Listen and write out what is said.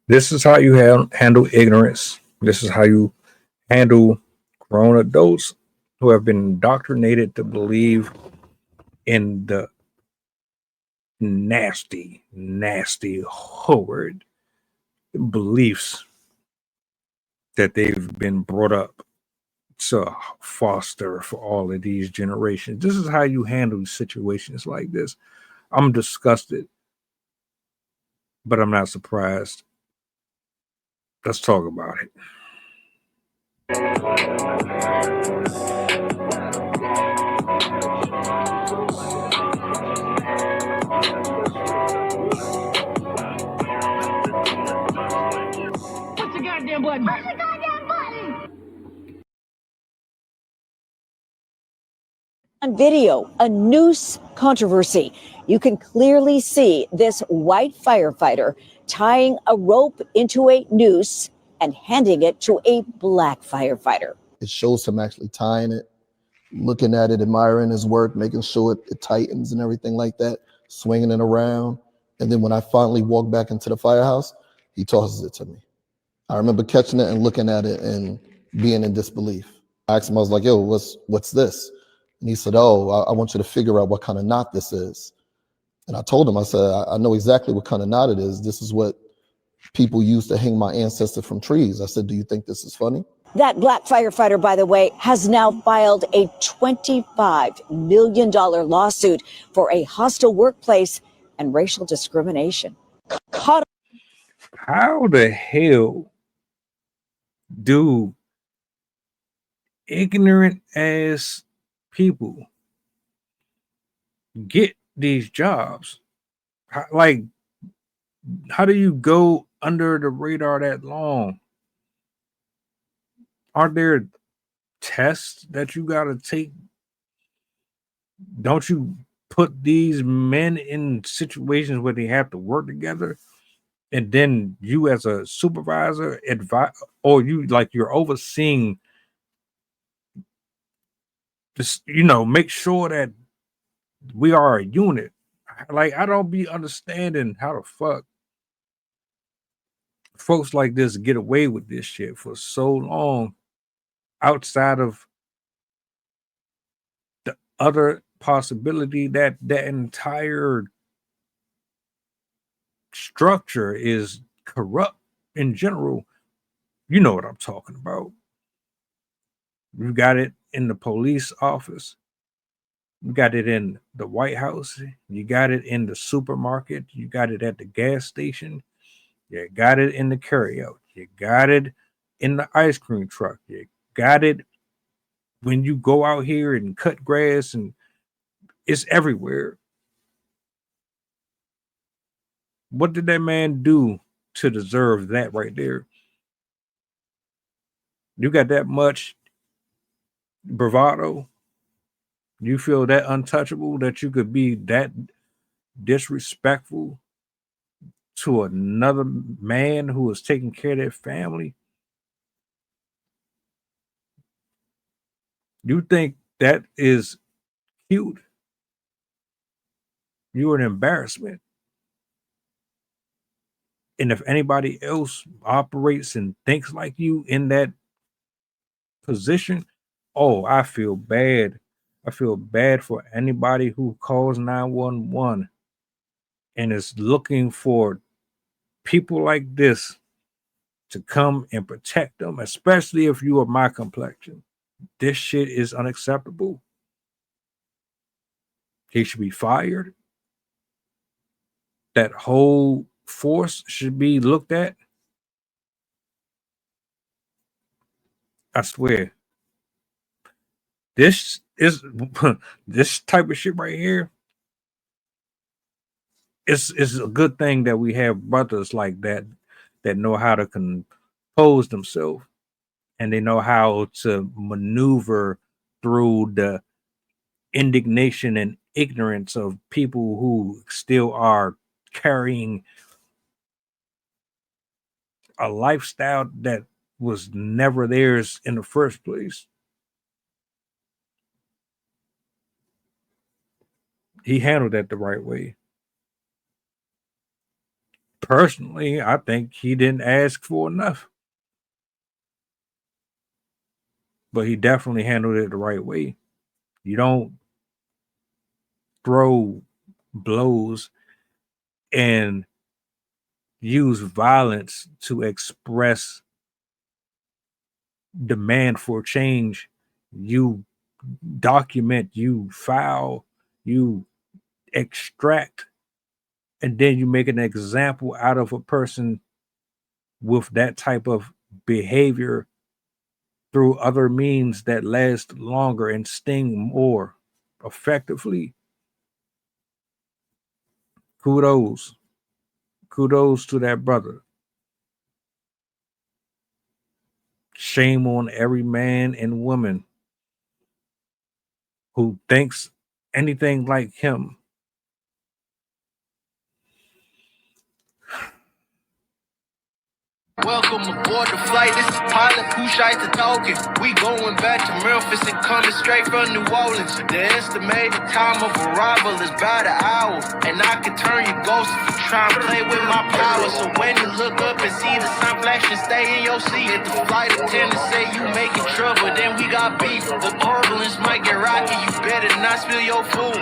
This is how you handle ignorance. This is how you handle grown adults who have been indoctrinated to believe in the nasty, nasty, horrid beliefs that they've been brought up to foster for all of these generations. This is how you handle situations like this. I'm disgusted, but I'm not surprised. Let's talk about it. What's the goddamn button? Press the goddamn button! On video, a noose controversy. You can clearly see this white firefighter tying a rope into a noose and handing it to a black firefighter. It shows him actually tying it, looking at it, admiring his work, making sure it tightens and everything like that, swinging it around. And then when I finally walk back into the firehouse, he tosses it to me. I remember catching it and looking at it and being in disbelief. I asked him, I was like, yo, what's this? And he said, oh, I want you to figure out what kind of knot this is. And I told him, I said, I know exactly what kind of knot it is. This is what people used to hang my ancestors from trees. I said, do you think this is funny? That black firefighter, by the way, has now filed a $25 million lawsuit for a hostile workplace and racial discrimination. How the hell do ignorant ass people get these jobs? How do you go under the radar that long? Aren't there tests that you got to take? Don't you put these men in situations where they have to work together, and then you as a supervisor advise, or you're overseeing this, make sure that we are a unit. Like, I don't be understanding how the fuck folks like this get away with this shit for so long outside of the other possibility that that entire structure is corrupt in general. You know what I'm talking about. You got it in the police office. You got it in the White House. You got it in the supermarket. You got it at the gas station. You got it in the carryout. You got it in the ice cream truck. You got it when you go out here and cut grass, and it's everywhere. What did that man do to deserve that right there? You got that much bravado? You feel that untouchable that you could be that disrespectful to another man who is taking care of their family? You think that is cute? You're an embarrassment. And if anybody else operates and thinks like you in that position, oh, I feel bad. I feel bad for anybody who calls 911 and is looking for people like this to come and protect them, especially if you are my complexion. This shit is unacceptable. He should be fired. That whole force should be looked at. I swear. This is this type of shit right here. It's a good thing that we have brothers like that that know how to compose themselves, and they know how to maneuver through the indignation and ignorance of people who still are carrying a lifestyle that was never theirs in the first place. He handled that the right way. Personally, I think he didn't ask for enough, but he definitely handled it the right way. You don't throw blows and use violence to express demand for change. You document, you file, you extract, and then you make an example out of a person with that type of behavior through other means that last longer and sting more effectively. Kudos. Kudos to that brother. Shame on every man and woman who thinks anything like him. Welcome aboard the flight. This is pilot who shies to talking. We going back to Memphis and coming straight from New Orleans. The estimated time of arrival is about an hour, and I can turn you ghost if you try and play with my power. So when you look up and see the sun flashing, stay in your seat. If the flight attendant say you making trouble, then we got beef. The turbulence might get rocky. You better not spill your food.